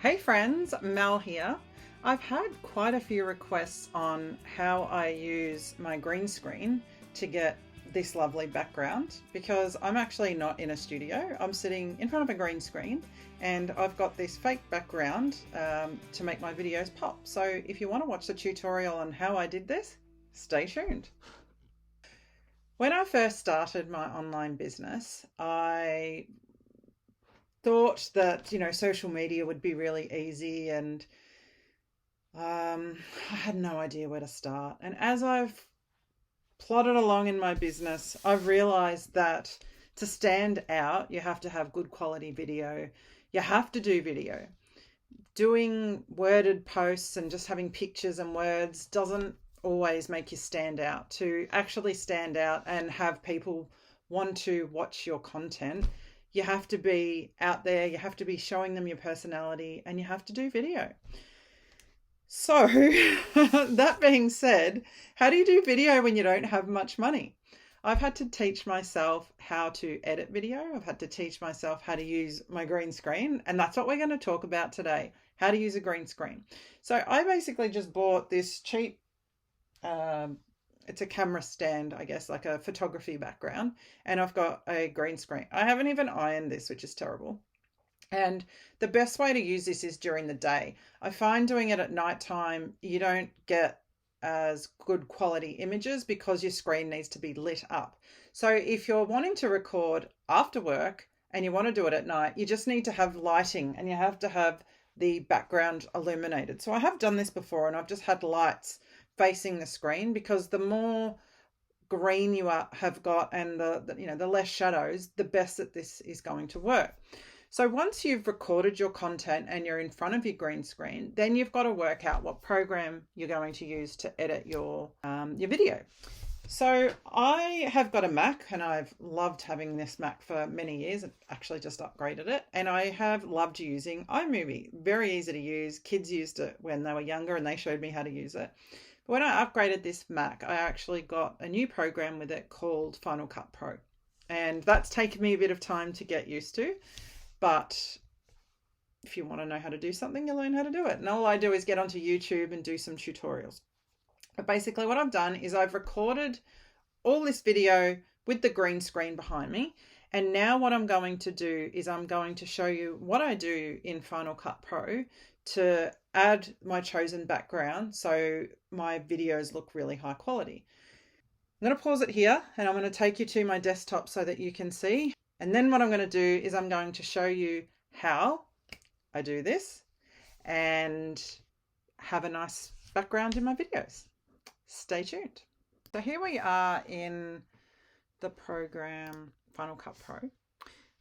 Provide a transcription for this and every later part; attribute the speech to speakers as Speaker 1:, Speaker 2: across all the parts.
Speaker 1: Hey friends, Mel here. I've had quite a few requests on how I use my green screen to get this lovely background because I'm actually not in a studio. I'm sitting in front of a green screen and I've got this fake background to make my videos pop. So if you want to watch the tutorial on how I did this, stay tuned. When I first started my online business, I thought that social media would be really easy, and I had no idea where to start. And as I've plodded along in my business, I've realized that to stand out, you have to have good quality video. You have to do video. Doing worded posts and just having pictures and words doesn't always make you stand out. To actually stand out and have people want to watch your content, you have to be out there, you have to be showing them your personality, and you have to do video. So, that being said, how do you do video when you don't have much money? I've had to teach myself how to edit video. I've had to teach myself how to use my green screen, and that's what we're going to talk about today, how to use a green screen. So I basically just bought this cheap, it's a camera stand, I guess, like a photography background, and I've got a green screen. I haven't even ironed this, which is terrible. And the best way to use this is during the day. I find doing it at nighttime, you don't get as good quality images because your screen needs to be lit up. So if you're wanting to record after work and you want to do it at night, you just need to have lighting and you have to have the background illuminated. So I have done this before and I've just had lights facing the screen, because the more green you have got and the less shadows, the best that this is going to work. So once you've recorded your content and you're in front of your green screen, then you've got to work out what program you're going to use to edit your video. So I have got a Mac and I've loved having this Mac for many years. I've actually just upgraded it, and I have loved using iMovie. Very easy to use. Kids used it when they were younger and they showed me how to use it. But when I upgraded this Mac, I actually got a new program with it called Final Cut Pro. And that's taken me a bit of time to get used to. But if you want to know how to do something, you learn how to do it. And all I do is get onto YouTube and do some tutorials. But basically what I've done is I've recorded all this video with the green screen behind me. And now what I'm going to do is I'm going to show you what I do in Final Cut Pro to add my chosen background so my videos look really high quality. I'm going to pause it here and I'm going to take you to my desktop so that you can see. And then what I'm going to do is I'm going to show you how I do this and have a nice background in my videos. Stay tuned. So here we are in the program Final Cut Pro,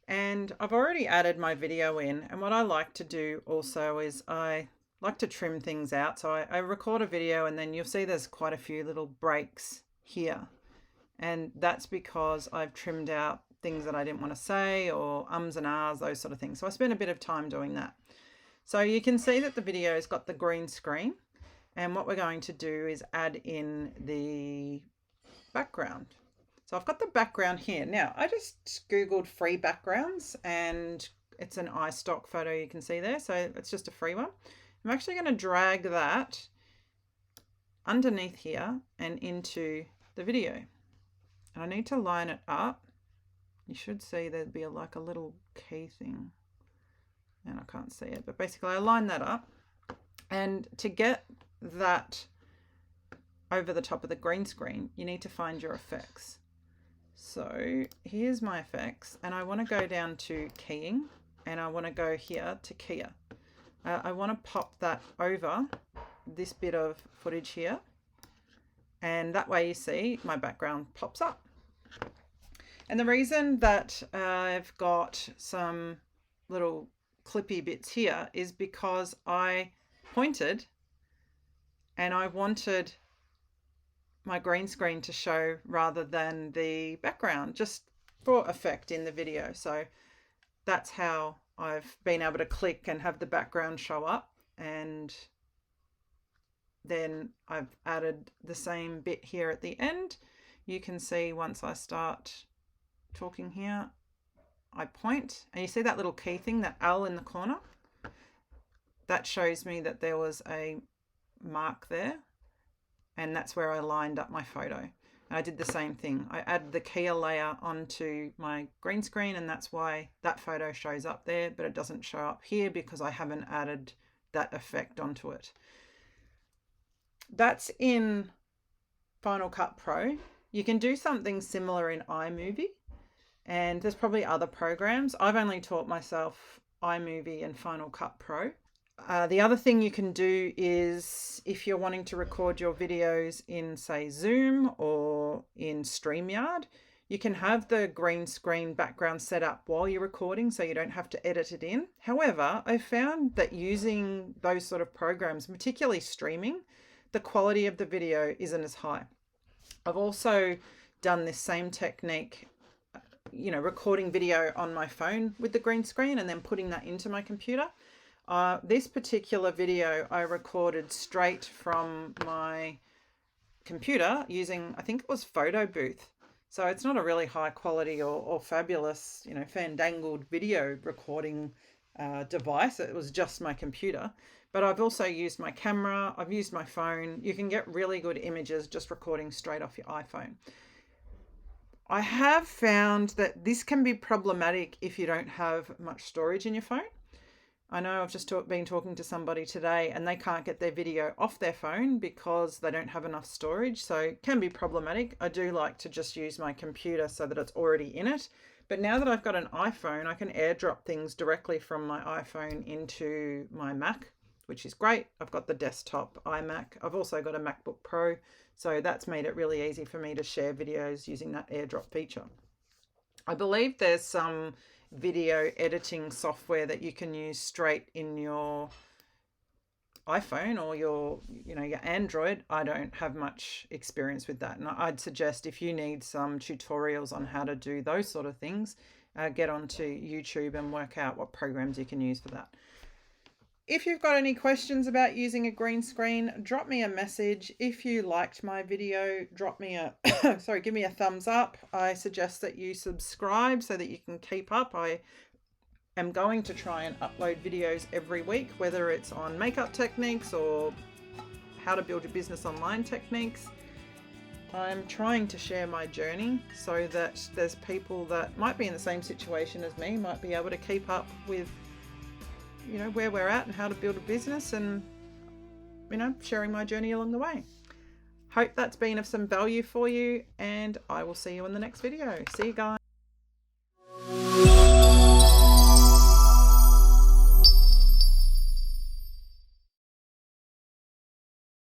Speaker 1: and I've already added my video in. And what I like to do also is I like to trim things out. So I record a video and then you'll see there's quite a few little breaks here. And that's because I've trimmed out things that I didn't want to say, or ums and ahs, those sort of things. So I spent a bit of time doing that. So you can see that the video has got the green screen, and what we're going to do is add in the background. So I've got the background here. Now I just Googled free backgrounds and it's an iStock photo you can see there. So it's just a free one. I'm actually going to drag that underneath here and into the video. And I need to line it up. You should see there'd be like a little key thing, and I can't see it, but basically I line that up. And to get that over the top of the green screen, you need to find your effects. So here's my effects, and I want to go down to keying, and I want to go here to keyer. I want to pop that over this bit of footage here, and that way you see my background pops up. And the reason that I've got some little clippy bits here is because I pointed and I wanted my green screen to show rather than the background, just for effect in the video. So that's how I've been able to click and have the background show up. And then I've added the same bit here at the end. You can see once I start talking here, I point and you see that little key thing, that L in the corner. that shows me that there was a mark there, and that's where I lined up my photo. And I did the same thing. I added the keyer layer onto my green screen, and that's why that photo shows up there, but it doesn't show up here because I haven't added that effect onto it. That's in Final Cut Pro. You can do something similar in iMovie, and there's probably other programs. I've only taught myself iMovie and Final Cut Pro. The other thing you can do is, if you're wanting to record your videos in, say, Zoom or in StreamYard, you can have the green screen background set up while you're recording so you don't have to edit it in. However, I found that using those sort of programs, particularly streaming, the quality of the video isn't as high. I've also done this same technique, recording video on my phone with the green screen and then putting that into my computer. This particular video I recorded straight from my computer using, I think it was Photo Booth. So it's not a really high quality or fabulous, fandangled video recording device. It was just my computer. But I've also used my camera, I've used my phone. You can get really good images just recording straight off your iPhone. I have found that this can be problematic if you don't have much storage in your phone. I know I've just been talking to somebody today and they can't get their video off their phone because they don't have enough storage. So it can be problematic. I do like to just use my computer so that it's already in it. But now that I've got an iPhone, I can airdrop things directly from my iPhone into my Mac, which is great. I've got the desktop iMac. I've also got a MacBook Pro. So that's made it really easy for me to share videos using that airdrop feature. I believe there's some video editing software that you can use straight in your iPhone or your Android. I don't have much experience with that, and I'd suggest if you need some tutorials on how to do those sort of things, get onto YouTube and work out what programs you can use for that. If you've got any questions about using a green screen, drop me a message. If you liked my video, drop me a give me a thumbs up. I suggest that you subscribe so that you can keep up. I am going to try and upload videos every week, whether it's on makeup techniques or how to build a business online techniques. I'm trying to share my journey so that there's people that might be in the same situation as me, might be able to keep up with where we're at and how to build a business, and sharing my journey along the way. Hope that's been of some value for you, and I will see you in the next video. See you guys.